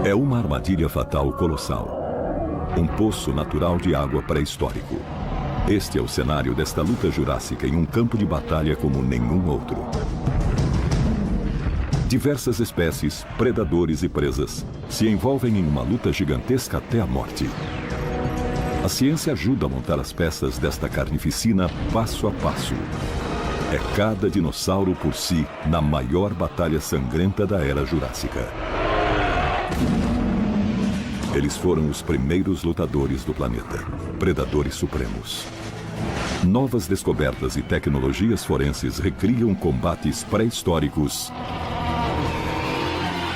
É uma armadilha fatal colossal. Um poço natural de água pré-histórico. Este é o cenário desta luta jurássica em um campo de batalha como nenhum outro. Diversas espécies, predadores e presas se envolvem em uma luta gigantesca até a morte. A ciência ajuda a montar as peças desta carnificina passo a passo. É cada dinossauro por si na maior batalha sangrenta da Era Jurássica. Eles foram os primeiros lutadores do planeta, predadores supremos. Novas descobertas e tecnologias forenses recriam combates pré-históricos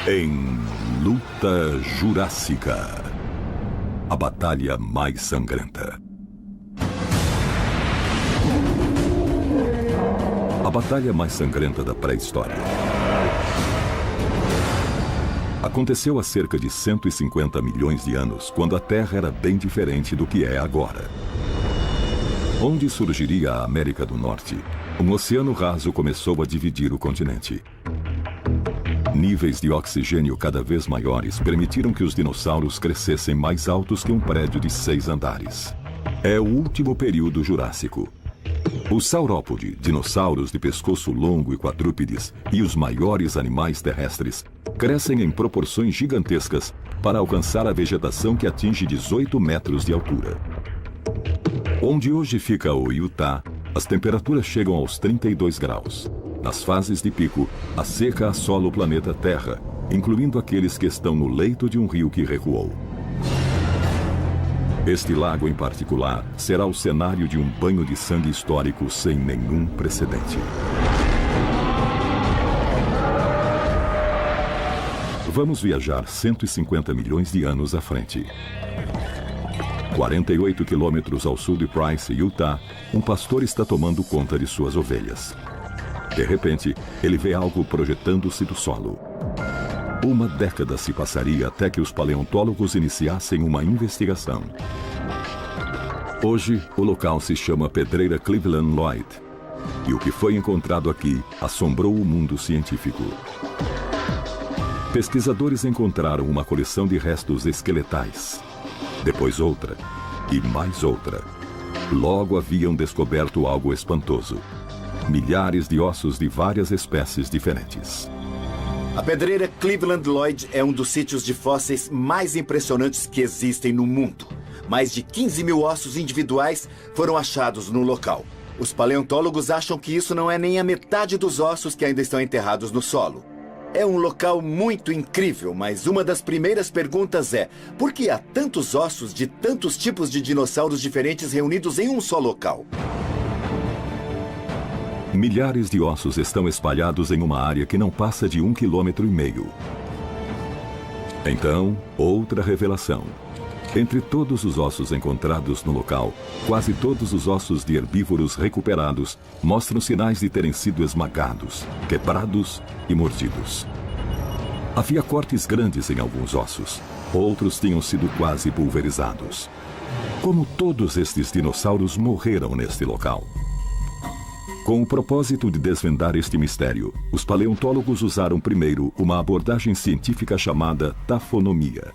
em Luta Jurássica, a batalha mais sangrenta. A batalha mais sangrenta da pré-história aconteceu há cerca de 150 milhões de anos, quando a Terra era bem diferente do que é agora. Onde surgiria a América do Norte, um oceano raso começou a dividir o continente. Níveis de oxigênio cada vez maiores permitiram que os dinossauros crescessem mais altos que um prédio de 6 andares. É o último período jurássico. Os saurópode, dinossauros de pescoço longo e quadrúpedes, e os maiores animais terrestres, crescem em proporções gigantescas para alcançar a vegetação que atinge 18 metros de altura. Onde hoje fica o Utah, as temperaturas chegam aos 32 graus. Nas fases de pico, a seca assola o planeta Terra, incluindo aqueles que estão no leito de um rio que recuou. Este lago em particular será o cenário de um banho de sangue histórico sem nenhum precedente. Vamos viajar 150 milhões de anos à frente. 48 quilômetros ao sul de Price, Utah, um pastor está tomando conta de suas ovelhas. De repente, ele vê algo projetando-se do solo. Uma década se passaria até que os paleontólogos iniciassem uma investigação. Hoje, o local se chama Pedreira Cleveland Lloyd. E o que foi encontrado aqui assombrou o mundo científico. Pesquisadores encontraram uma coleção de restos esqueletais. Depois outra, e mais outra. Logo haviam descoberto algo espantoso. Milhares de ossos de várias espécies diferentes. A pedreira Cleveland Lloyd é um dos sítios de fósseis mais impressionantes que existem no mundo. Mais de 15 mil ossos individuais foram achados no local. Os paleontólogos acham que isso não é nem a metade dos ossos que ainda estão enterrados no solo. É um local muito incrível, mas uma das primeiras perguntas é: por que há tantos ossos de tantos tipos de dinossauros diferentes reunidos em um só local? Milhares de ossos estão espalhados em uma área que não passa de 1,5 km. Então, outra revelação. Entre todos os ossos encontrados no local, quase todos os ossos de herbívoros recuperados mostram sinais de terem sido esmagados, quebrados e mordidos. Havia cortes grandes em alguns ossos. Outros tinham sido quase pulverizados. Como todos estes dinossauros morreram neste local? Com o propósito de desvendar este mistério, os paleontólogos usaram primeiro uma abordagem científica chamada tafonomia.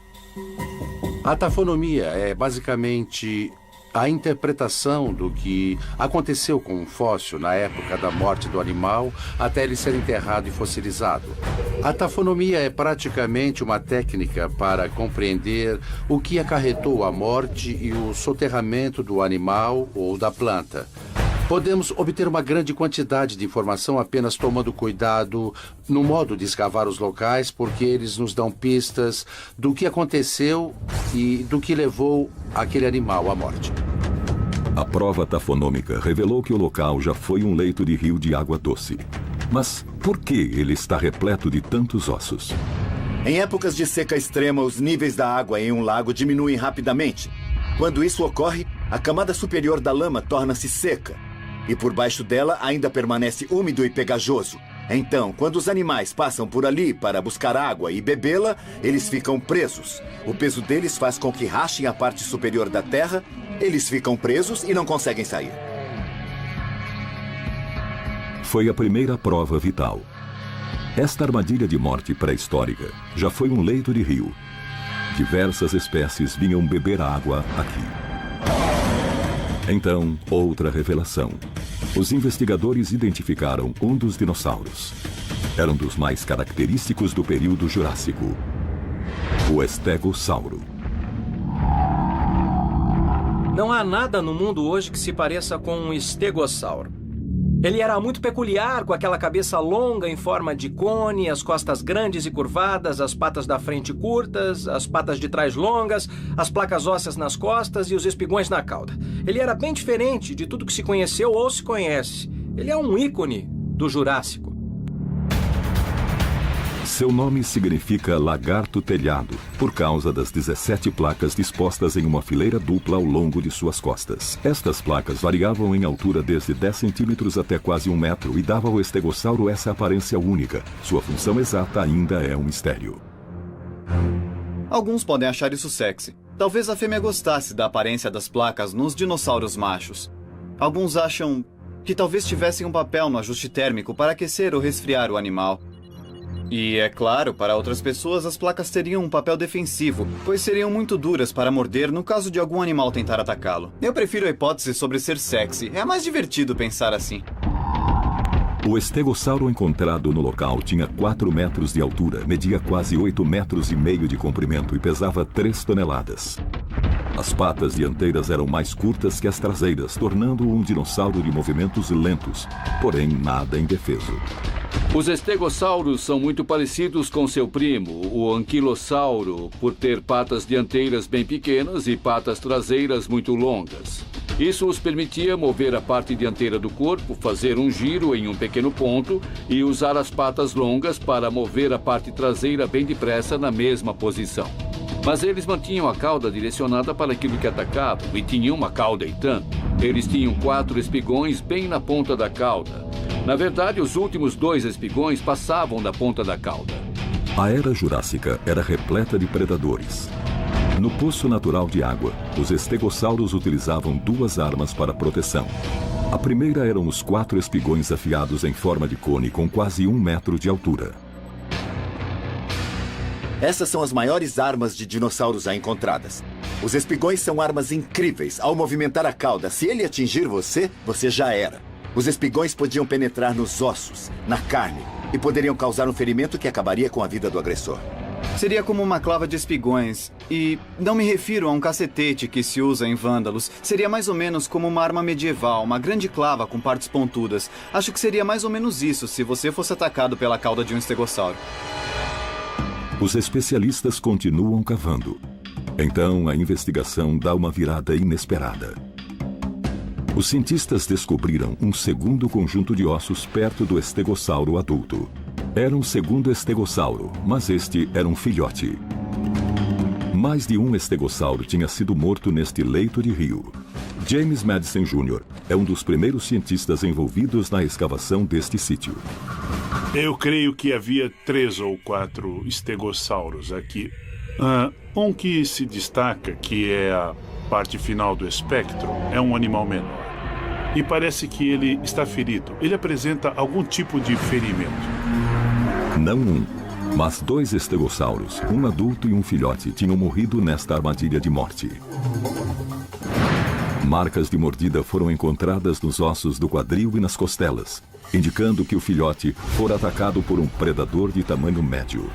A tafonomia é basicamente a interpretação do que aconteceu com um fóssil na época da morte do animal até ele ser enterrado e fossilizado. A tafonomia é praticamente uma técnica para compreender o que acarretou a morte e o soterramento do animal ou da planta. Podemos obter uma grande quantidade de informação apenas tomando cuidado no modo de escavar os locais, porque eles nos dão pistas do que aconteceu e do que levou aquele animal à morte. A prova tafonômica revelou que o local já foi um leito de rio de água doce. Mas por que ele está repleto de tantos ossos? Em épocas de seca extrema, os níveis da água em um lago diminuem rapidamente. Quando isso ocorre, a camada superior da lama torna-se seca. E por baixo dela ainda permanece úmido e pegajoso. Então, quando os animais passam por ali para buscar água e bebê-la, eles ficam presos. O peso deles faz com que rachem a parte superior da terra, eles ficam presos e não conseguem sair. Foi a primeira prova vital. Esta armadilha de morte pré-histórica já foi um leito de rio. Diversas espécies vinham beber água aqui. Então, outra revelação. Os investigadores identificaram um dos dinossauros. Era um dos mais característicos do período Jurássico. O estegossauro. Não há nada no mundo hoje que se pareça com um estegossauro. Ele era muito peculiar, com aquela cabeça longa em forma de cone, as costas grandes e curvadas, as patas da frente curtas, as patas de trás longas, as placas ósseas nas costas e os espigões na cauda. Ele era bem diferente de tudo que se conheceu ou se conhece. Ele é um ícone do Jurássico. Seu nome significa lagarto telhado, por causa das 17 placas dispostas em uma fileira dupla ao longo de suas costas. Estas placas variavam em altura desde 10 centímetros até quase 1 metro e dava ao estegossauro essa aparência única. Sua função exata ainda é um mistério. Alguns podem achar isso sexy. Talvez a fêmea gostasse da aparência das placas nos dinossauros machos. Alguns acham que talvez tivessem um papel no ajuste térmico para aquecer ou resfriar o animal. E, é claro, para outras pessoas as placas teriam um papel defensivo, pois seriam muito duras para morder no caso de algum animal tentar atacá-lo. Eu prefiro a hipótese sobre ser sexy. É mais divertido pensar assim. O estegossauro encontrado no local tinha 4 metros de altura, media quase 8,5 metros de comprimento e pesava 3 toneladas. As patas dianteiras eram mais curtas que as traseiras, tornando-o um dinossauro de movimentos lentos, porém nada indefeso. Os estegossauros são muito parecidos com seu primo, o anquilossauro, por ter patas dianteiras bem pequenas e patas traseiras muito longas. Isso os permitia mover a parte dianteira do corpo, fazer um giro em um pequeno ponto e usar as patas longas para mover a parte traseira bem depressa na mesma posição. Mas eles mantinham a cauda direcionada para aquilo que atacavam e tinham uma cauda e tanto. Eles tinham 4 espigões bem na ponta da cauda. Na verdade, os últimos 2 espigões passavam da ponta da cauda. A Era Jurássica era repleta de predadores. No poço natural de água, os estegossauros utilizavam 2 armas para proteção. A primeira eram os 4 espigões afiados em forma de cone com quase 1 metro de altura. Essas são as maiores armas de dinossauros já encontradas. Os espigões são armas incríveis. Ao movimentar a cauda, se ele atingir você, você já era. Os espigões podiam penetrar nos ossos, na carne, e poderiam causar um ferimento que acabaria com a vida do agressor. Seria como uma clava de espigões. E não me refiro a um cacetete que se usa em vândalos. Seria mais ou menos como uma arma medieval, uma grande clava com partes pontudas. Acho que seria mais ou menos isso se você fosse atacado pela cauda de um estegossauro. Os especialistas continuam cavando. Então, a investigação dá uma virada inesperada. Os cientistas descobriram um segundo conjunto de ossos perto do estegossauro adulto. Era um segundo estegossauro, mas este era um filhote. Mais de um estegossauro tinha sido morto neste leito de rio. James Madison Jr. é um dos primeiros cientistas envolvidos na escavação deste sítio. Eu creio que havia 3 ou 4 estegossauros aqui. Um que se destaca, que é a parte final do espectro, é um animal menor. E parece que ele está ferido. Ele apresenta algum tipo de ferimento. Não um, mas 2 estegossauros, um adulto e um filhote, tinham morrido nesta armadilha de morte. Marcas de mordida foram encontradas nos ossos do quadril e nas costelas, indicando que o filhote fora atacado por um predador de tamanho médio.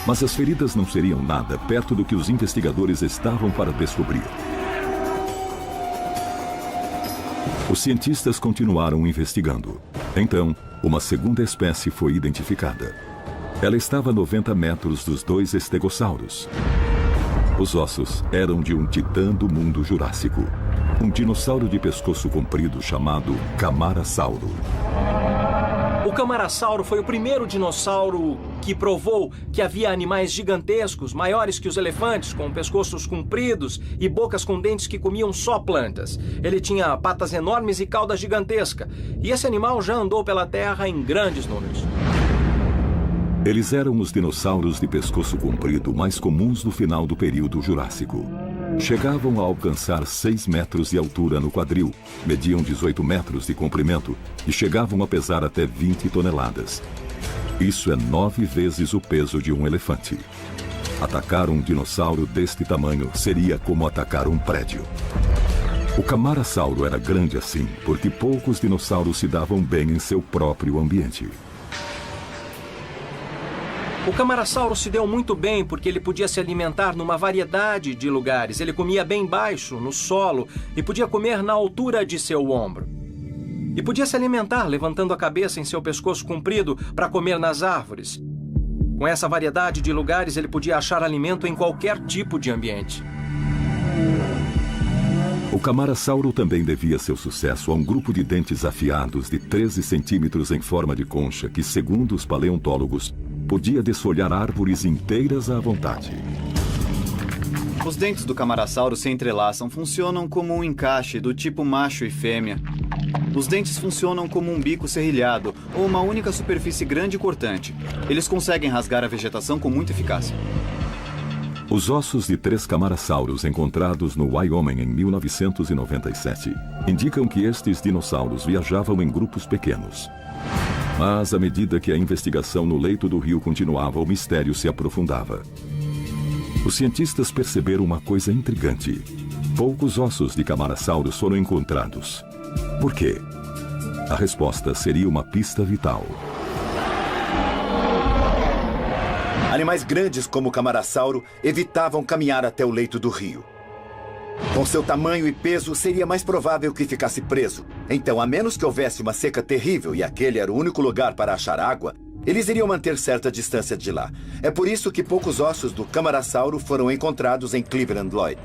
Mas as feridas não seriam nada perto do que os investigadores estavam para descobrir. Os cientistas continuaram investigando. Então, uma segunda espécie foi identificada. Ela estava a 90 metros dos 2 estegossauros. Os ossos eram de um titã do mundo jurássico. Um dinossauro de pescoço comprido chamado Camarasauro. O Camarasauro foi o primeiro dinossauro que provou que havia animais gigantescos, maiores que os elefantes, com pescoços compridos e bocas com dentes que comiam só plantas. Ele tinha patas enormes e cauda gigantesca. E esse animal já andou pela Terra em grandes números. Eles eram os dinossauros de pescoço comprido mais comuns no final do período Jurássico. Chegavam a alcançar 6 metros de altura no quadril, mediam 18 metros de comprimento e chegavam a pesar até 20 toneladas. Isso é 9 vezes o peso de um elefante. Atacar um dinossauro deste tamanho seria como atacar um prédio. O Camarasauro era grande assim, porque poucos dinossauros se davam bem em seu próprio ambiente. O Camarasauro se deu muito bem porque ele podia se alimentar numa variedade de lugares. Ele comia bem baixo, no solo, e podia comer na altura de seu ombro. E podia se alimentar levantando a cabeça em seu pescoço comprido para comer nas árvores. Com essa variedade de lugares, ele podia achar alimento em qualquer tipo de ambiente. O Camarasauro também devia seu sucesso a um grupo de dentes afiados de 13 centímetros em forma de concha que, segundo os paleontólogos, podia desfolhar árvores inteiras à vontade. Os dentes do Camarasauro se entrelaçam, funcionam como um encaixe do tipo macho e fêmea. Os dentes funcionam como um bico serrilhado ou uma única superfície grande e cortante. Eles conseguem rasgar a vegetação com muita eficácia. Os ossos de 3 camarassauros encontrados no Wyoming em 1997 indicam que estes dinossauros viajavam em grupos pequenos. Mas, à medida que a investigação no leito do rio continuava, o mistério se aprofundava. Os cientistas perceberam uma coisa intrigante. Poucos ossos de camarassauros foram encontrados. Por quê? A resposta seria uma pista vital. Animais grandes como o Camarasauro evitavam caminhar até o leito do rio. Com seu tamanho e peso, seria mais provável que ficasse preso. Então, a menos que houvesse uma seca terrível e aquele era o único lugar para achar água, eles iriam manter certa distância de lá. É por isso que poucos ossos do Camarasauro foram encontrados em Cleveland Lloyd.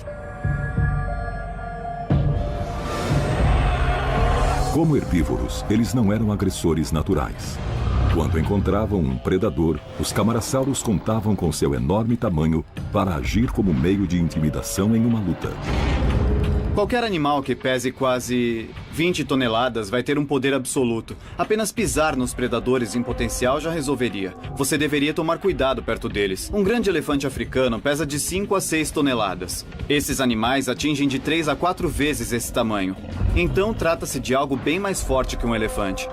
Como herbívoros, eles não eram agressores naturais. Quando encontravam um predador, os camarassauros contavam com seu enorme tamanho para agir como meio de intimidação em uma luta. Qualquer animal que pese quase 20 toneladas vai ter um poder absoluto. Apenas pisar nos predadores em potencial já resolveria. Você deveria tomar cuidado perto deles. Um grande elefante africano pesa de 5 a 6 toneladas. Esses animais atingem de 3 a 4 vezes esse tamanho. Então trata-se de algo bem mais forte que um elefante.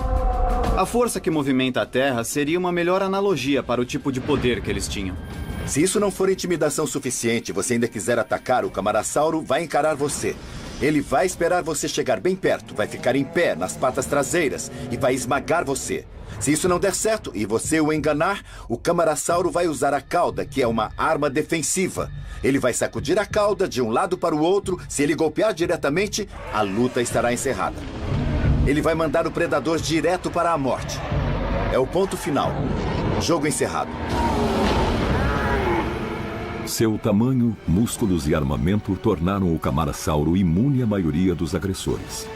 A força que movimenta a Terra seria uma melhor analogia para o tipo de poder que eles tinham. Se isso não for intimidação suficiente e você ainda quiser atacar, o Camarasauro vai encarar você. Ele vai esperar você chegar bem perto, vai ficar em pé nas patas traseiras e vai esmagar você. Se isso não der certo e você o enganar, o Camarasauro vai usar a cauda, que é uma arma defensiva. Ele vai sacudir a cauda de um lado para o outro. Se ele golpear diretamente, a luta estará encerrada. Ele vai mandar o predador direto para a morte. É o ponto final. Jogo encerrado. Seu tamanho, músculos e armamento tornaram o Camarasauro imune à maioria dos agressores.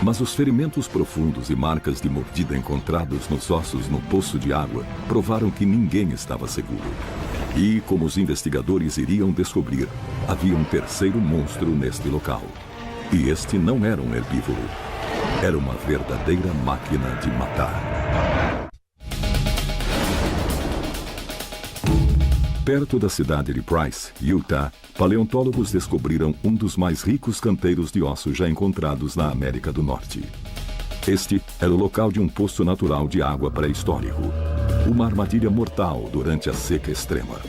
Mas os ferimentos profundos e marcas de mordida encontrados nos ossos no poço de água provaram que ninguém estava seguro. E, como os investigadores iriam descobrir, havia um terceiro monstro neste local. E este não era um herbívoro. Era uma verdadeira máquina de matar. Perto da cidade de Price, Utah, paleontólogos descobriram um dos mais ricos canteiros de ossos já encontrados na América do Norte. Este era o local de um poço natural de água pré-histórico, uma armadilha mortal durante a seca extrema.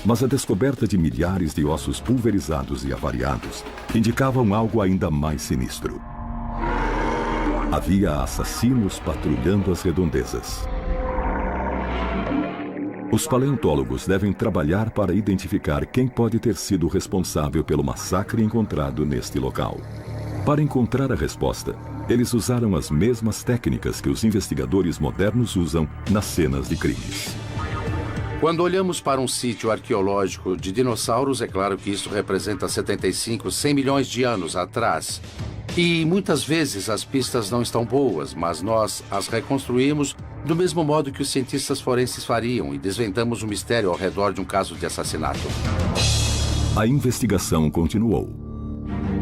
Mas a descoberta de milhares de ossos pulverizados e avariados indicavam algo ainda mais sinistro. Havia assassinos patrulhando as redondezas. Os paleontólogos devem trabalhar para identificar quem pode ter sido responsável pelo massacre encontrado neste local. Para encontrar a resposta, eles usaram as mesmas técnicas que os investigadores modernos usam nas cenas de crimes. Quando olhamos para um sítio arqueológico de dinossauros, é claro que isso representa 75, 100 milhões de anos atrás. E muitas vezes as pistas não estão boas, mas nós as reconstruímos do mesmo modo que os cientistas forenses fariam e desvendamos o mistério ao redor de um caso de assassinato. A investigação continuou.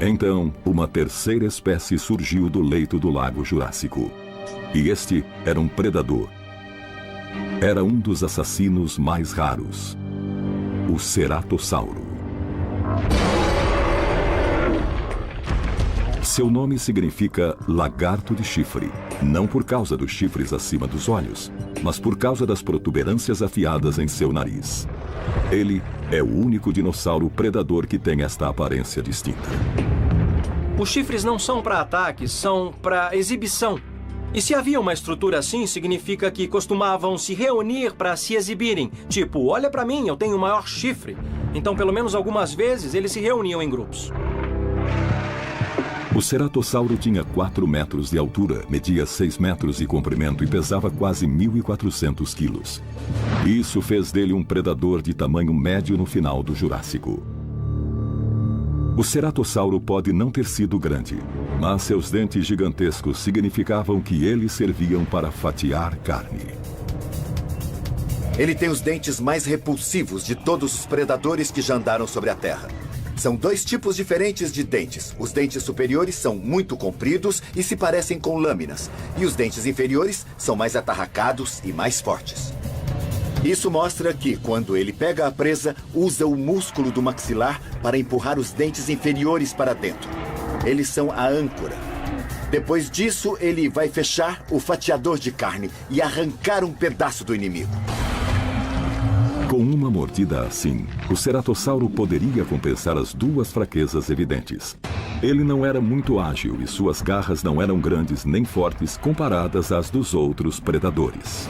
Então, uma terceira espécie surgiu do leito do Lago Jurássico. E este era um predador. Era um dos assassinos mais raros, o Ceratossauro. Seu nome significa lagarto de chifre, não por causa dos chifres acima dos olhos, mas por causa das protuberâncias afiadas em seu nariz. Ele é o único dinossauro predador que tem esta aparência distinta. Os chifres não são para ataque, são para exibição. E se havia uma estrutura assim, significa que costumavam se reunir para se exibirem. Tipo, olha para mim, eu tenho o maior chifre. Então, pelo menos algumas vezes, eles se reuniam em grupos. O ceratossauro tinha 4 metros de altura, media 6 metros de comprimento e pesava quase 1.400 quilos. Isso fez dele um predador de tamanho médio no final do Jurássico. O ceratossauro pode não ter sido grande, mas seus dentes gigantescos significavam que eles serviam para fatiar carne. Ele tem os dentes mais repulsivos de todos os predadores que já andaram sobre a Terra. São 2 tipos diferentes de dentes. Os dentes superiores são muito compridos e se parecem com lâminas. E os dentes inferiores são mais atarracados e mais fortes. Isso mostra que, quando ele pega a presa, usa o músculo do maxilar para empurrar os dentes inferiores para dentro. Eles são a âncora. Depois disso, ele vai fechar o fatiador de carne e arrancar um pedaço do inimigo. Com uma mordida assim, o ceratossauro poderia compensar as 2 fraquezas evidentes. Ele não era muito ágil e suas garras não eram grandes nem fortes comparadas às dos outros predadores.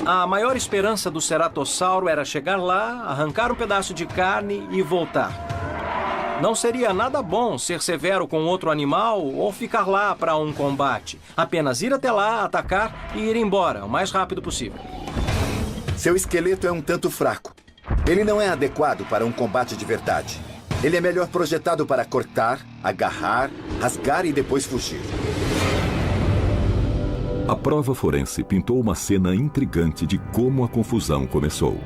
A maior esperança do ceratossauro era chegar lá, arrancar um pedaço de carne e voltar. Não seria nada bom ser severo com outro animal ou ficar lá para um combate. Apenas ir até lá, atacar e ir embora o mais rápido possível. Seu esqueleto é um tanto fraco. Ele não é adequado para um combate de verdade. Ele é melhor projetado para cortar, agarrar, rasgar e depois fugir. A prova forense pintou uma cena intrigante de como a confusão começou.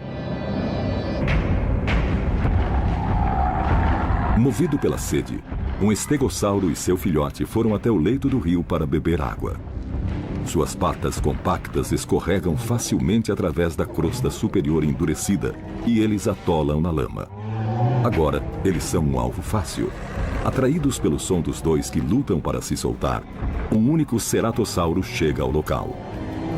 Movido pela sede, um estegossauro e seu filhote foram até o leito do rio para beber água. Suas patas compactas escorregam facilmente através da crosta superior endurecida e eles atolam na lama. Agora, eles são um alvo fácil. Atraídos pelo som dos 2 que lutam para se soltar, um único ceratossauro chega ao local.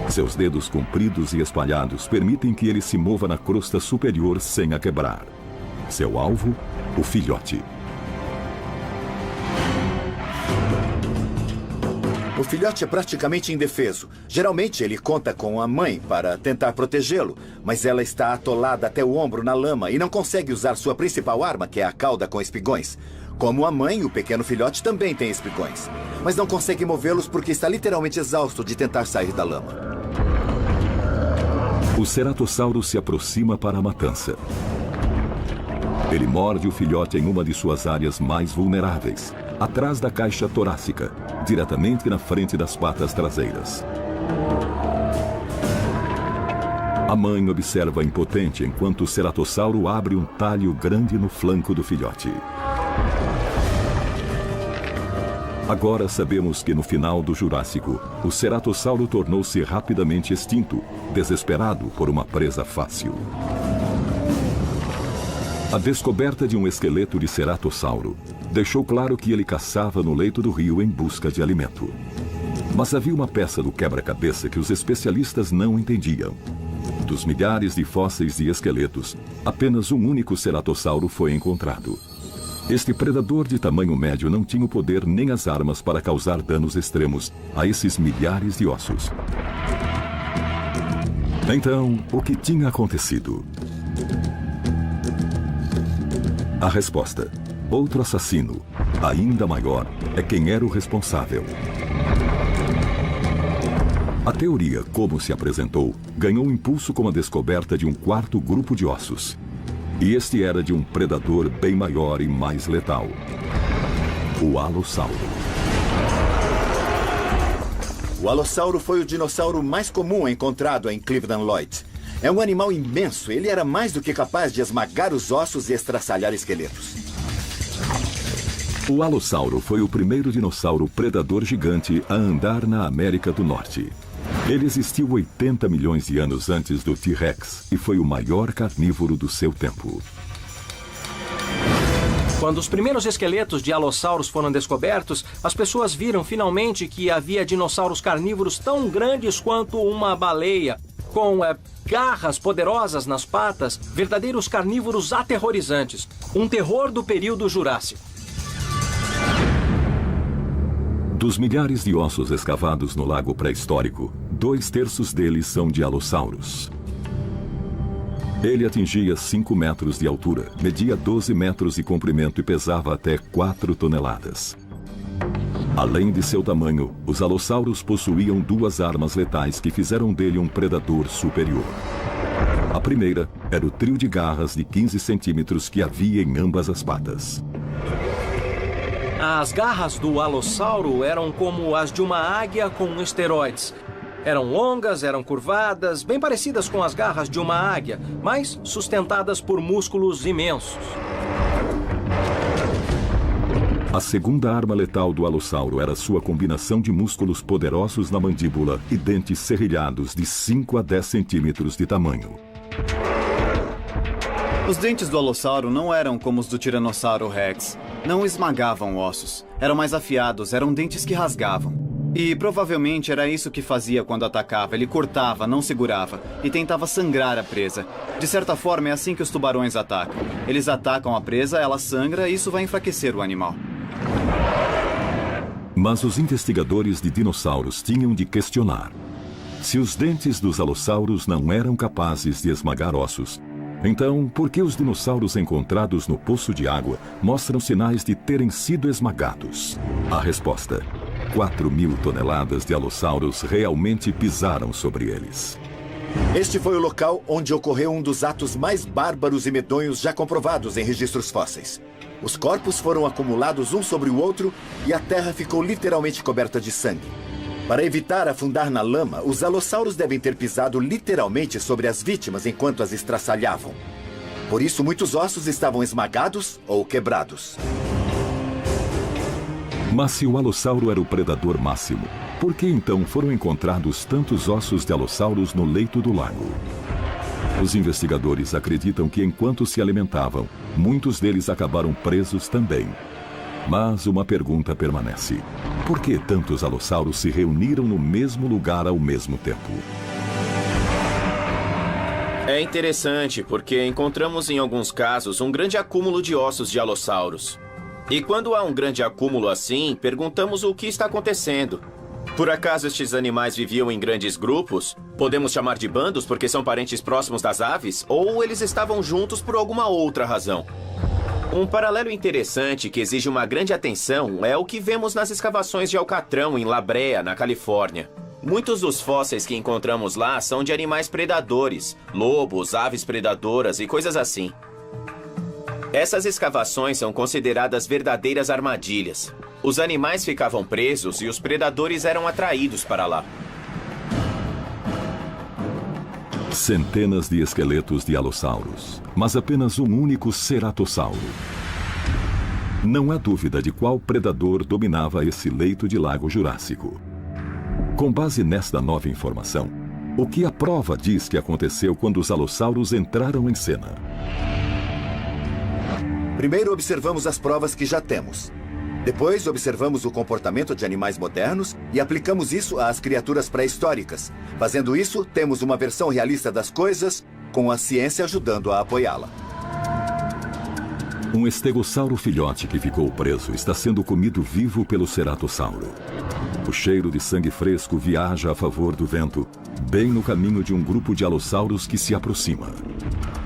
Seus dedos compridos e espalhados permitem que ele se mova na crosta superior sem a quebrar. Seu alvo, o filhote. O filhote é praticamente indefeso. Geralmente ele conta com a mãe para tentar protegê-lo, mas ela está atolada até o ombro na lama e não consegue usar sua principal arma, que é a cauda com espigões. Como a mãe, o pequeno filhote também tem espigões, mas não consegue movê-los porque está literalmente exausto de tentar sair da lama. O ceratossauro se aproxima para a matança. Ele morde o filhote em uma de suas áreas mais vulneráveis, atrás da caixa torácica, diretamente na frente das patas traseiras. A mãe observa impotente enquanto o ceratossauro abre um talho grande no flanco do filhote. Agora sabemos que no final do Jurássico, o ceratossauro tornou-se rapidamente extinto, desesperado por uma presa fácil. A descoberta de um esqueleto de ceratossauro deixou claro que ele caçava no leito do rio em busca de alimento. Mas havia uma peça do quebra-cabeça que os especialistas não entendiam. Dos milhares de fósseis de esqueletos, apenas um único ceratossauro foi encontrado. Este predador de tamanho médio não tinha o poder nem as armas para causar danos extremos a esses milhares de ossos. Então, o que tinha acontecido? A resposta: outro assassino, ainda maior, é quem era o responsável. A teoria, como se apresentou, ganhou impulso com a descoberta de um 4º grupo de ossos. E este era de um predador bem maior e mais letal: o alossauro. O alossauro foi o dinossauro mais comum encontrado em Cleveland Lloyd. É um animal imenso. Ele era mais do que capaz de esmagar os ossos e estraçalhar esqueletos. O alossauro foi o primeiro dinossauro predador gigante a andar na América do Norte. Ele existiu 80 milhões de anos antes do T-Rex e foi o maior carnívoro do seu tempo. Quando os primeiros esqueletos de alossauros foram descobertos, as pessoas viram finalmente que havia dinossauros carnívoros tão grandes quanto uma baleia com garras poderosas nas patas, verdadeiros carnívoros aterrorizantes. Um terror do período Jurássico. Dos milhares de ossos escavados no lago pré-histórico, 2/3 deles são de alossauros. Ele atingia 5 metros de altura, media 12 metros de comprimento e pesava até 4 toneladas. Além de seu tamanho, os alossauros possuíam 2 armas letais que fizeram dele um predador superior. A primeira era o trio de garras de 15 centímetros que havia em ambas as patas. As garras do alossauro eram como as de uma águia com esteroides. Eram longas, eram curvadas, bem parecidas com as garras de uma águia, mas sustentadas por músculos imensos. A segunda arma letal do alossauro era sua combinação de músculos poderosos na mandíbula e dentes serrilhados de 5 a 10 centímetros de tamanho. Os dentes do alossauro não eram como os do Tiranossauro Rex. Não esmagavam ossos. Eram mais afiados, eram dentes que rasgavam. E provavelmente era isso que fazia quando atacava. Ele cortava, não segurava, e tentava sangrar a presa. De certa forma, é assim que os tubarões atacam. Eles atacam a presa, ela sangra e isso vai enfraquecer o animal. Mas os investigadores de dinossauros tinham de questionar. Se os dentes dos alossauros não eram capazes de esmagar ossos, então por que os dinossauros encontrados no poço de água mostram sinais de terem sido esmagados? A resposta: 4.000 toneladas de alossauros realmente pisaram sobre eles. Este foi o local onde ocorreu um dos atos mais bárbaros e medonhos já comprovados em registros fósseis. Os corpos foram acumulados um sobre o outro e a terra ficou literalmente coberta de sangue. Para evitar afundar na lama, os alossauros devem ter pisado literalmente sobre as vítimas enquanto as estraçalhavam. Por isso, muitos ossos estavam esmagados ou quebrados. Mas se o alossauro era o predador máximo, por que então foram encontrados tantos ossos de alossauros no leito do lago? Os investigadores acreditam que enquanto se alimentavam, muitos deles acabaram presos também. Mas uma pergunta permanece: por que tantos alossauros se reuniram no mesmo lugar ao mesmo tempo? É interessante porque encontramos em alguns casos um grande acúmulo de ossos de alossauros. E quando há um grande acúmulo assim, perguntamos o que está acontecendo. Por acaso estes animais viviam em grandes grupos? Podemos chamar de bandos porque são parentes próximos das aves? Ou eles estavam juntos por alguma outra razão? Um paralelo interessante que exige uma grande atenção é o que vemos nas escavações de Alcatrão, em La Brea, na Califórnia. Muitos dos fósseis que encontramos lá são de animais predadores, lobos, aves predadoras e coisas assim. Essas escavações são consideradas verdadeiras armadilhas. Os animais ficavam presos e os predadores eram atraídos para lá. Centenas de esqueletos de alossauros, mas apenas um único ceratossauro. Não há dúvida de qual predador dominava esse leito de lago Jurássico. Com base nesta nova informação, o que a prova diz que aconteceu quando os alossauros entraram em cena? Primeiro observamos as provas que já temos. Depois observamos o comportamento de animais modernos e aplicamos isso às criaturas pré-históricas. Fazendo isso, temos uma versão realista das coisas, com a ciência ajudando a apoiá-la. Um estegossauro filhote que ficou preso está sendo comido vivo pelo ceratossauro. O cheiro de sangue fresco viaja a favor do vento, bem no caminho de um grupo de alossauros que se aproxima.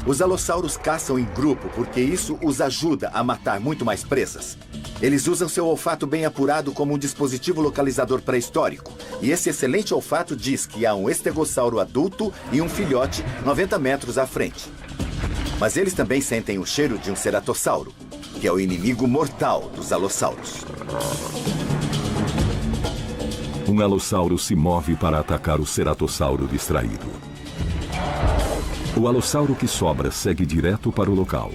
Os alossauros caçam em grupo porque isso os ajuda a matar muito mais presas. Eles usam seu olfato bem apurado como um dispositivo localizador pré-histórico. E esse excelente olfato diz que há um estegossauro adulto e um filhote 90 metros à frente. Mas eles também sentem o cheiro de um ceratossauro, que é o inimigo mortal dos alossauros. Um alossauro se move para atacar o ceratossauro distraído. O alossauro que sobra segue direto para o local.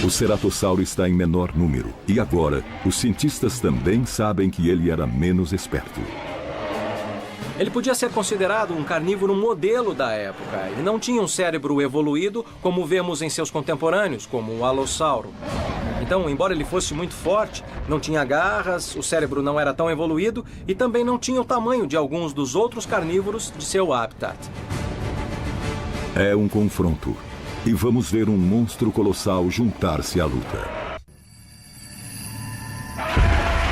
O ceratossauro está em menor número e agora os cientistas também sabem que ele era menos esperto. Ele podia ser considerado um carnívoro modelo da época e não tinha um cérebro evoluído como vemos em seus contemporâneos, como o alossauro. Então, embora ele fosse muito forte, não tinha garras, o cérebro não era tão evoluído e também não tinha o tamanho de alguns dos outros carnívoros de seu habitat. É um confronto. E vamos ver um monstro colossal juntar-se à luta.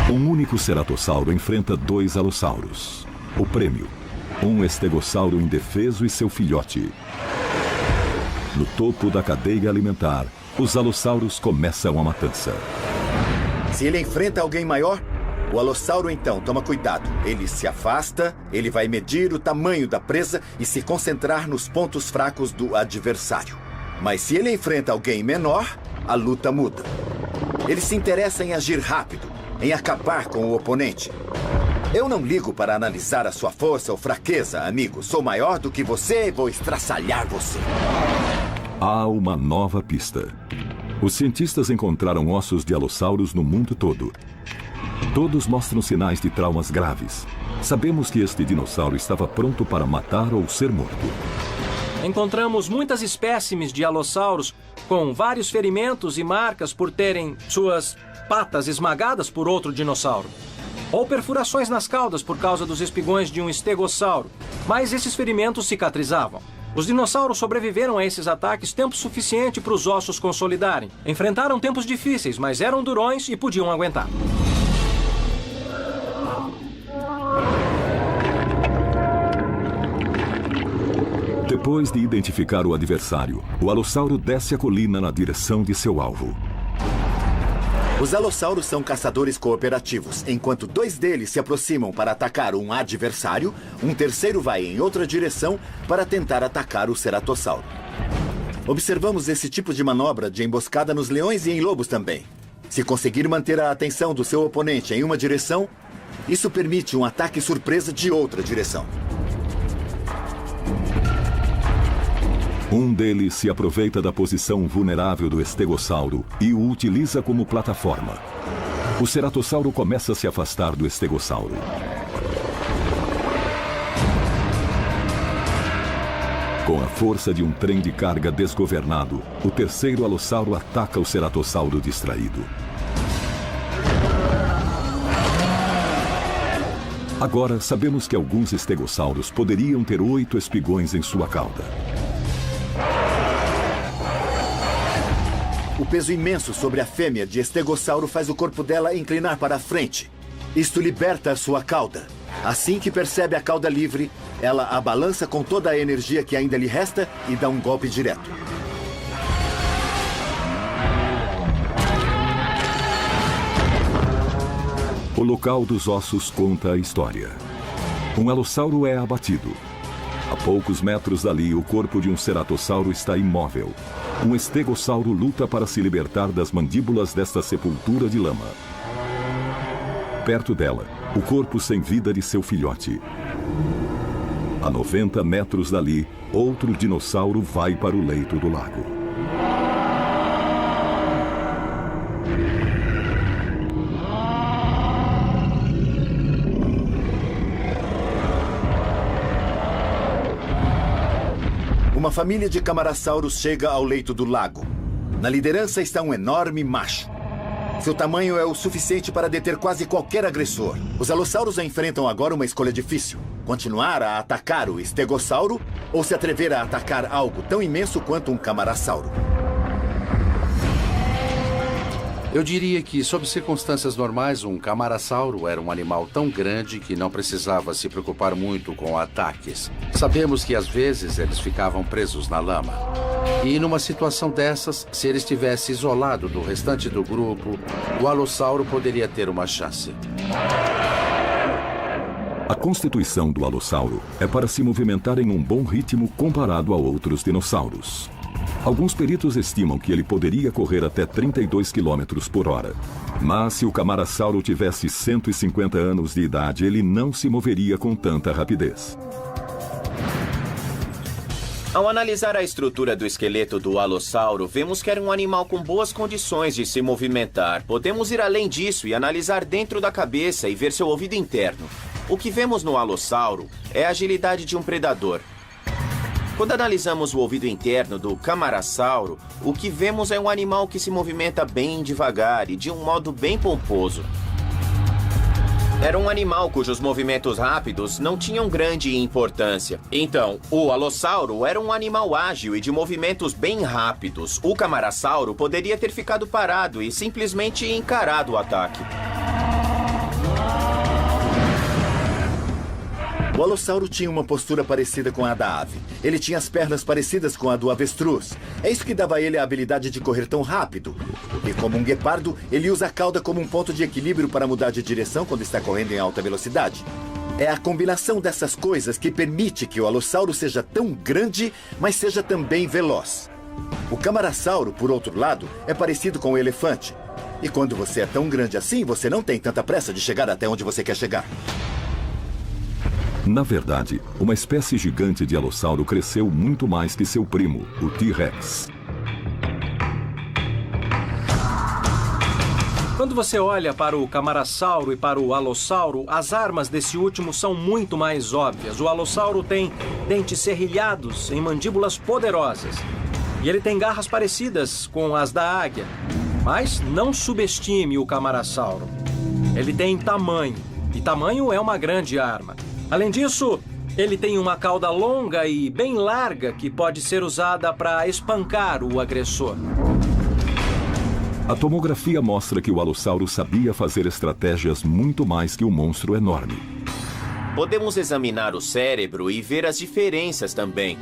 Um único ceratossauro enfrenta 2 alossauros. O prêmio: um estegossauro indefeso e seu filhote. No topo da cadeia alimentar, os alossauros começam a matança. Se ele enfrenta alguém maior, o alossauro então toma cuidado. Ele se afasta, ele vai medir o tamanho da presa e se concentrar nos pontos fracos do adversário. Mas se ele enfrenta alguém menor, a luta muda. Ele se interessa em agir rápido, em acabar com o oponente. Eu não ligo para analisar a sua força ou fraqueza, amigo. Sou maior do que você e vou estraçalhar você. Há uma nova pista. Os cientistas encontraram ossos de alossauros no mundo todo. Todos mostram sinais de traumas graves. Sabemos que este dinossauro estava pronto para matar ou ser morto. Encontramos muitas espécimes de alossauros com vários ferimentos e marcas por terem suas patas esmagadas por outro dinossauro. Ou perfurações nas caudas por causa dos espigões de um estegossauro. Mas esses ferimentos cicatrizavam. Os dinossauros sobreviveram a esses ataques tempo suficiente para os ossos consolidarem. Enfrentaram tempos difíceis, mas eram durões e podiam aguentar. Depois de identificar o adversário, o alossauro desce a colina na direção de seu alvo. Os alossauros são caçadores cooperativos. Enquanto 2 deles se aproximam para atacar um adversário, um terceiro vai em outra direção para tentar atacar o ceratossauro. Observamos esse tipo de manobra de emboscada nos leões e em lobos também. Se conseguir manter a atenção do seu oponente em uma direção, isso permite um ataque surpresa de outra direção. Um deles se aproveita da posição vulnerável do estegossauro e o utiliza como plataforma. O ceratossauro começa a se afastar do estegossauro. Com a força de um trem de carga desgovernado, o terceiro alossauro ataca o ceratossauro distraído. Agora, sabemos que alguns estegossauros poderiam ter 8 espigões em sua cauda. O peso imenso sobre a fêmea de estegossauro faz o corpo dela inclinar para a frente. Isto liberta a sua cauda. Assim que percebe a cauda livre, ela a balança com toda a energia que ainda lhe resta e dá um golpe direto. O local dos ossos conta a história. Um alossauro é abatido. A poucos metros dali, o corpo de um ceratossauro está imóvel. Um estegossauro luta para se libertar das mandíbulas desta sepultura de lama. Perto dela, o corpo sem vida de seu filhote. A 90 metros dali, outro dinossauro vai para o leito do lago. Uma família de camarassauros chega ao leito do lago. Na liderança está um enorme macho. Seu tamanho é o suficiente para deter quase qualquer agressor. Os alossauros enfrentam agora uma escolha difícil. Continuar a atacar o estegossauro ou se atrever a atacar algo tão imenso quanto um camarassauro. Eu diria que, sob circunstâncias normais, um camarassauro era um animal tão grande que não precisava se preocupar muito com ataques. Sabemos que, às vezes, eles ficavam presos na lama. E, numa situação dessas, se ele estivesse isolado do restante do grupo, o alossauro poderia ter uma chance. A constituição do alossauro é para se movimentar em um bom ritmo comparado a outros dinossauros. Alguns peritos estimam que ele poderia correr até 32 km por hora. Mas se o camarassauro tivesse 150 anos de idade, ele não se moveria com tanta rapidez. Ao analisar a estrutura do esqueleto do alossauro, vemos que era um animal com boas condições de se movimentar. Podemos ir além disso e analisar dentro da cabeça e ver seu ouvido interno. O que vemos no alossauro é a agilidade de um predador. Quando analisamos o ouvido interno do camarasauro, o que vemos é um animal que se movimenta bem devagar e de um modo bem pomposo. Era um animal cujos movimentos rápidos não tinham grande importância. Então, o alossauro era um animal ágil e de movimentos bem rápidos. O camarasauro poderia ter ficado parado e simplesmente encarado o ataque. O alossauro tinha uma postura parecida com a da ave. Ele tinha as pernas parecidas com a do avestruz. É isso que dava a ele a habilidade de correr tão rápido. E como um guepardo, ele usa a cauda como um ponto de equilíbrio para mudar de direção quando está correndo em alta velocidade. É a combinação dessas coisas que permite que o alossauro seja tão grande, mas seja também veloz. O camarasauro, por outro lado, é parecido com o elefante. E quando você é tão grande assim, você não tem tanta pressa de chegar até onde você quer chegar. Na verdade, uma espécie gigante de alossauro cresceu muito mais que seu primo, o T-Rex. Quando você olha para o camarasauro e para o alossauro, as armas desse último são muito mais óbvias. O alossauro tem dentes serrilhados em mandíbulas poderosas. E ele tem garras parecidas com as da águia. Mas não subestime o camarasauro. Ele tem tamanho, e tamanho é uma grande arma. Além disso, ele tem uma cauda longa e bem larga que pode ser usada para espancar o agressor. A tomografia mostra que o alossauro sabia fazer estratégias muito mais que o monstro enorme. Podemos examinar o cérebro e ver as diferenças também.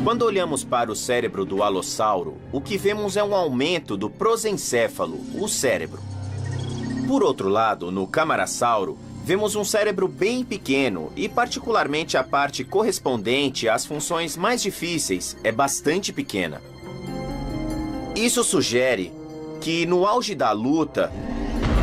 Quando olhamos para o cérebro do alossauro, o que vemos é um aumento do prosencéfalo, o cérebro. Por outro lado, no camarasauro, vemos um cérebro bem pequeno e, particularmente, a parte correspondente às funções mais difíceis é bastante pequena. Isso sugere que, no auge da luta,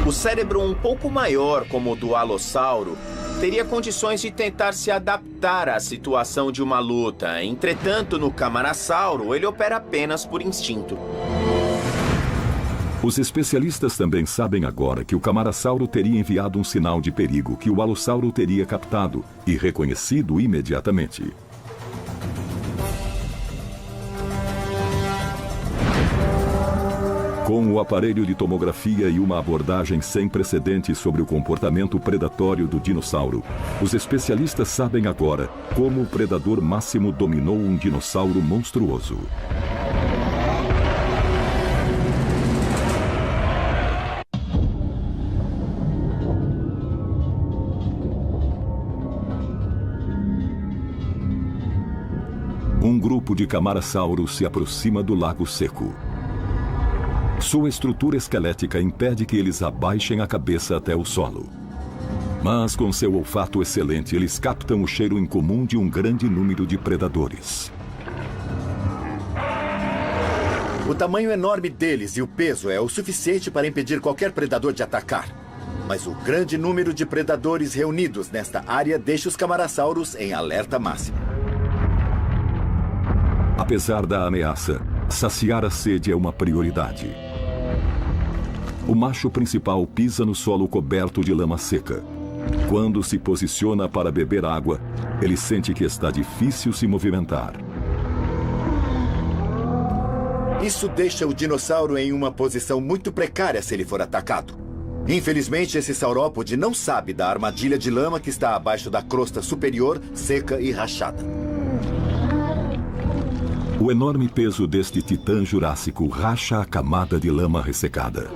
o cérebro um pouco maior, como o do alossauro, teria condições de tentar se adaptar à situação de uma luta. Entretanto, no camarasauro, ele opera apenas por instinto. Os especialistas também sabem agora que o camarasauro teria enviado um sinal de perigo que o alossauro teria captado e reconhecido imediatamente. Com o aparelho de tomografia e uma abordagem sem precedentes sobre o comportamento predatório do dinossauro, os especialistas sabem agora como o predador máximo dominou um dinossauro monstruoso. Um grupo de camarassauros se aproxima do lago seco. Sua estrutura esquelética impede que eles abaixem a cabeça até o solo. Mas com seu olfato excelente, eles captam o cheiro incomum de um grande número de predadores. O tamanho enorme deles e o peso é o suficiente para impedir qualquer predador de atacar. Mas o grande número de predadores reunidos nesta área deixa os camarassauros em alerta máximo. Apesar da ameaça, saciar a sede é uma prioridade. O macho principal pisa no solo coberto de lama seca. Quando se posiciona para beber água, ele sente que está difícil se movimentar. Isso deixa o dinossauro em uma posição muito precária se ele for atacado. Infelizmente, esse saurópode não sabe da armadilha de lama que está abaixo da crosta superior, seca e rachada. O enorme peso deste titã jurássico racha a camada de lama ressecada.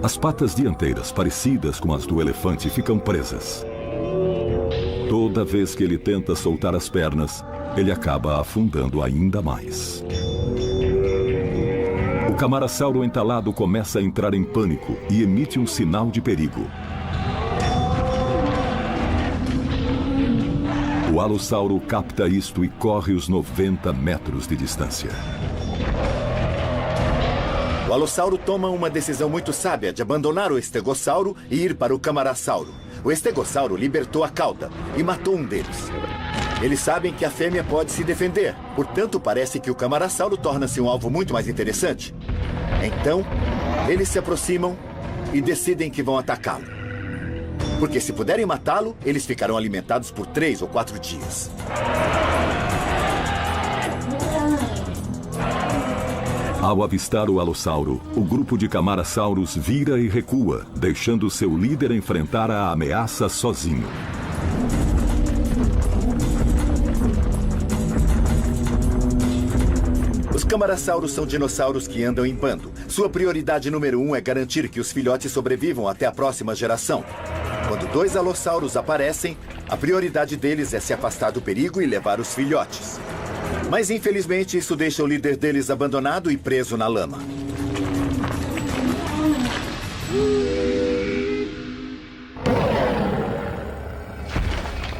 As patas dianteiras, parecidas com as do elefante, ficam presas. Toda vez que ele tenta soltar as pernas, ele acaba afundando ainda mais. O camarasauro entalado começa a entrar em pânico e emite um sinal de perigo. O alossauro capta isto e corre os 90 metros de distância. O alossauro toma uma decisão muito sábia de abandonar o estegossauro e ir para o camarasauro. O estegossauro libertou a cauda e matou um deles. Eles sabem que a fêmea pode se defender, portanto parece que o camarasauro torna-se um alvo muito mais interessante. Então, eles se aproximam e decidem que vão atacá-lo. Porque se puderem matá-lo, eles ficarão alimentados por 3 ou 4 dias. Ao avistar o alossauro, o grupo de camarassauros vira e recua, deixando seu líder enfrentar a ameaça sozinho. Os camarassauros são dinossauros que andam em bando. Sua prioridade número 1 é garantir que os filhotes sobrevivam até a próxima geração. Quando 2 alossauros aparecem, a prioridade deles é se afastar do perigo e levar os filhotes. Mas, infelizmente, isso deixa o líder deles abandonado e preso na lama.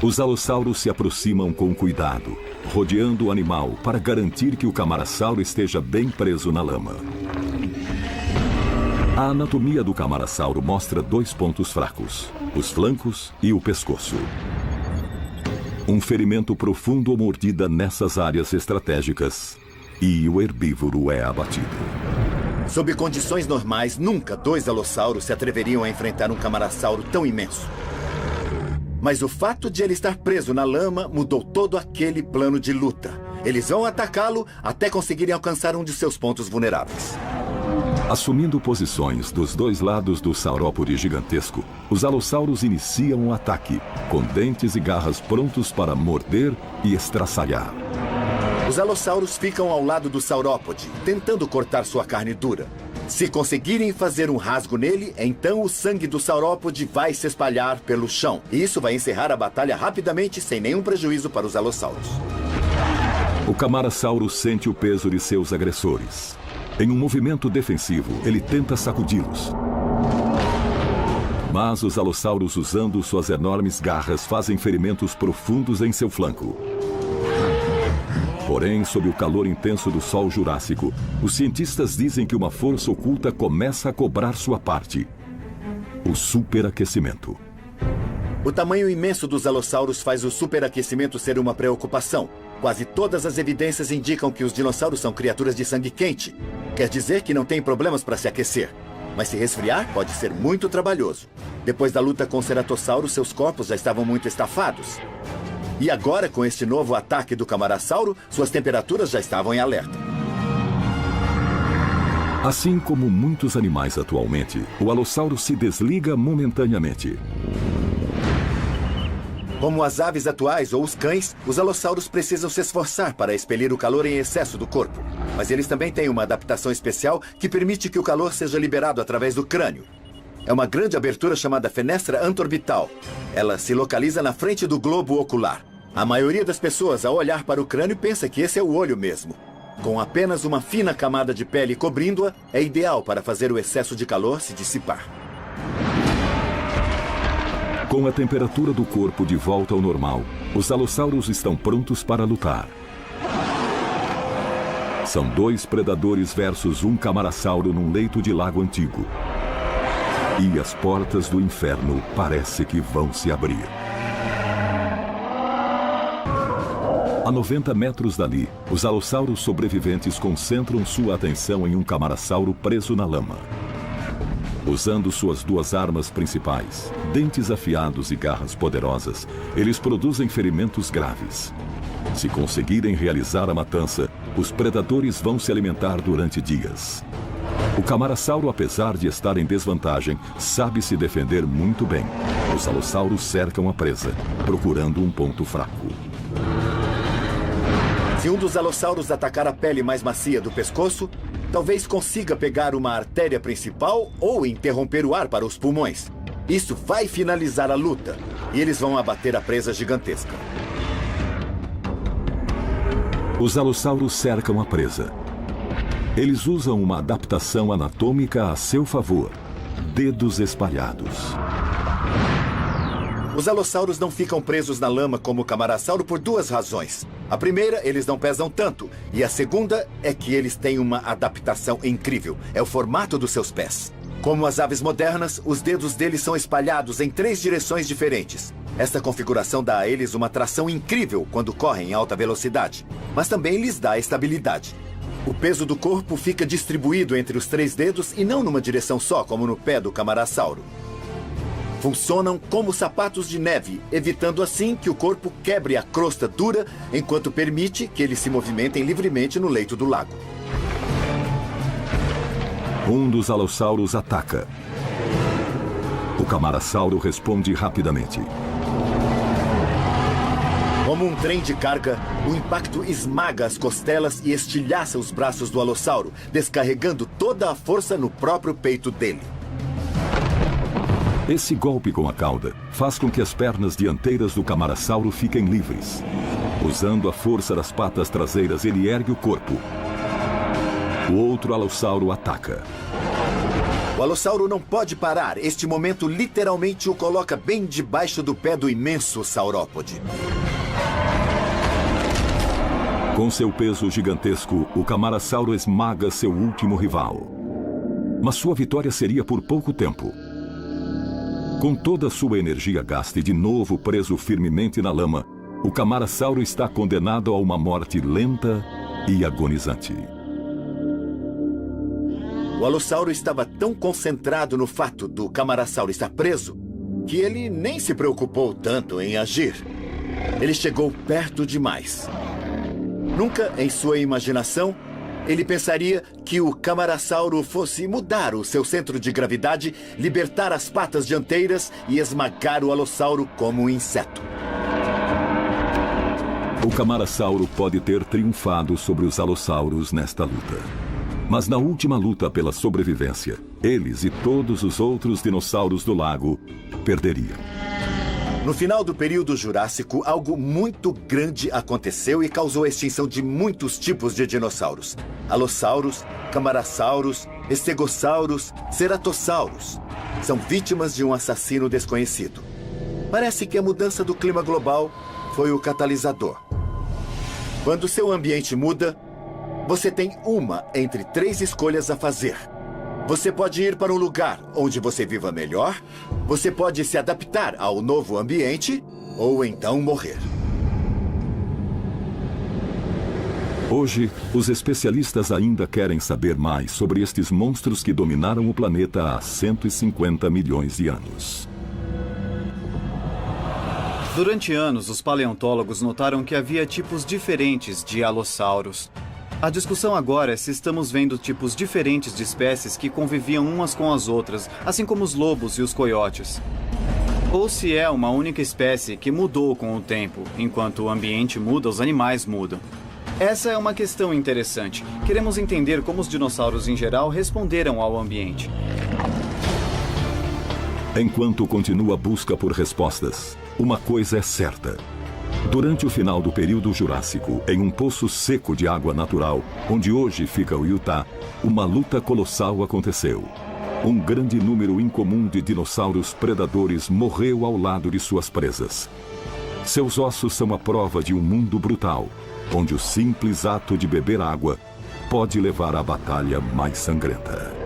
Os alossauros se aproximam com cuidado, rodeando o animal para garantir que o camarassauro esteja bem preso na lama. A anatomia do camarassauro mostra 2 pontos fracos, os flancos e o pescoço. Um ferimento profundo ou mordida nessas áreas estratégicas e o herbívoro é abatido. Sob condições normais, nunca 2 alossauros se atreveriam a enfrentar um camarassauro tão imenso. Mas o fato de ele estar preso na lama mudou todo aquele plano de luta. Eles vão atacá-lo até conseguirem alcançar um de seus pontos vulneráveis. Assumindo posições dos 2 lados do saurópode gigantesco, os alossauros iniciam um ataque, com dentes e garras prontos para morder e estraçalhar. Os alossauros ficam ao lado do saurópode, tentando cortar sua carne dura. Se conseguirem fazer um rasgo nele, então o sangue do saurópode vai se espalhar pelo chão. E isso vai encerrar a batalha rapidamente, sem nenhum prejuízo para os alossauros. O camarassauro sente o peso de seus agressores. Em um movimento defensivo, ele tenta sacudi-los. Mas os alossauros, usando suas enormes garras, fazem ferimentos profundos em seu flanco. Porém, sob o calor intenso do Sol Jurássico, os cientistas dizem que uma força oculta começa a cobrar sua parte: o superaquecimento. O tamanho imenso dos alossauros faz o superaquecimento ser uma preocupação. Quase todas as evidências indicam que os dinossauros são criaturas de sangue quente. Quer dizer que não têm problemas para se aquecer. Mas se resfriar pode ser muito trabalhoso. Depois da luta com o ceratossauro, seus corpos já estavam muito estafados. E agora, com este novo ataque do camarassauro, suas temperaturas já estavam em alerta. Assim como muitos animais atualmente, o alossauro se desliga momentaneamente. Como as aves atuais ou os cães, os alossauros precisam se esforçar para expelir o calor em excesso do corpo. Mas eles também têm uma adaptação especial que permite que o calor seja liberado através do crânio. É uma grande abertura chamada fenestra antorbital. Ela se localiza na frente do globo ocular. A maioria das pessoas, ao olhar para o crânio, pensa que esse é o olho mesmo. Com apenas uma fina camada de pele cobrindo-a, é ideal para fazer o excesso de calor se dissipar. Com a temperatura do corpo de volta ao normal, os alossauros estão prontos para lutar. São 2 predadores versus um camarassauro num leito de lago antigo. E as portas do inferno parece que vão se abrir. A 90 metros dali, os alossauros sobreviventes concentram sua atenção em um camarassauro preso na lama. Usando suas 2 armas principais, dentes afiados e garras poderosas, eles produzem ferimentos graves. Se conseguirem realizar a matança, os predadores vão se alimentar durante dias. O camarassauro, apesar de estar em desvantagem, sabe se defender muito bem. Os alossauros cercam a presa, procurando um ponto fraco. Se um dos alossauros atacar a pele mais macia do pescoço, talvez consiga pegar uma artéria principal ou interromper o ar para os pulmões. Isso vai finalizar a luta e eles vão abater a presa gigantesca. Os alossauros cercam a presa. Eles usam uma adaptação anatômica a seu favor: dedos espalhados. Os alossauros não ficam presos na lama como o camarassauro por 2 razões. A primeira, eles não pesam tanto. E a segunda é que eles têm uma adaptação incrível. É o formato dos seus pés. Como as aves modernas, os dedos deles são espalhados em 3 direções diferentes. Esta configuração dá a eles uma tração incrível quando correm em alta velocidade, mas também lhes dá estabilidade. O peso do corpo fica distribuído entre os 3 dedos e não numa direção só, como no pé do camarassauro. Funcionam como sapatos de neve, evitando assim que o corpo quebre a crosta dura, enquanto permite que eles se movimentem livremente no leito do lago. Um dos alossauros ataca. O camarassauro responde rapidamente. Como um trem de carga, o impacto esmaga as costelas e estilhaça os braços do alossauro, descarregando toda a força no próprio peito dele. Esse golpe com a cauda faz com que as pernas dianteiras do camarassauro fiquem livres. Usando a força das patas traseiras, ele ergue o corpo. O outro alossauro ataca. O alossauro não pode parar. Este momento literalmente o coloca bem debaixo do pé do imenso saurópode. Com seu peso gigantesco, o camarassauro esmaga seu último rival. Mas sua vitória seria por pouco tempo. Com toda sua energia gasta e de novo preso firmemente na lama, o camarassauro está condenado a uma morte lenta e agonizante. O alossauro estava tão concentrado no fato do camarassauro estar preso que ele nem se preocupou tanto em agir. Ele chegou perto demais. Nunca, em sua imaginação, ele pensaria que o camarassauro fosse mudar o seu centro de gravidade, libertar as patas dianteiras e esmagar o alossauro como um inseto. O camarassauro pode ter triunfado sobre os alossauros nesta luta. Mas na última luta pela sobrevivência, eles e todos os outros dinossauros do lago perderiam. No final do período Jurássico, algo muito grande aconteceu e causou a extinção de muitos tipos de dinossauros. Alossauros, camarassauros, estegossauros, ceratossauros. São vítimas de um assassino desconhecido. Parece que a mudança do clima global foi o catalisador. Quando seu ambiente muda, você tem uma entre 3 escolhas a fazer. Você pode ir para um lugar onde você viva melhor, você pode se adaptar ao novo ambiente, ou então morrer. Hoje, os especialistas ainda querem saber mais sobre estes monstros que dominaram o planeta há 150 milhões de anos. Durante anos, os paleontólogos notaram que havia tipos diferentes de alossauros. A discussão agora é se estamos vendo tipos diferentes de espécies que conviviam umas com as outras, assim como os lobos e os coiotes. Ou se é uma única espécie que mudou com o tempo. Enquanto o ambiente muda, os animais mudam. Essa é uma questão interessante. Queremos entender como os dinossauros em geral responderam ao ambiente. Enquanto continua a busca por respostas, uma coisa é certa. Durante o final do período Jurássico, em um poço seco de água natural, onde hoje fica o Utah, uma luta colossal aconteceu. Um grande número incomum de dinossauros predadores morreu ao lado de suas presas. Seus ossos são a prova de um mundo brutal, onde o simples ato de beber água pode levar à batalha mais sangrenta.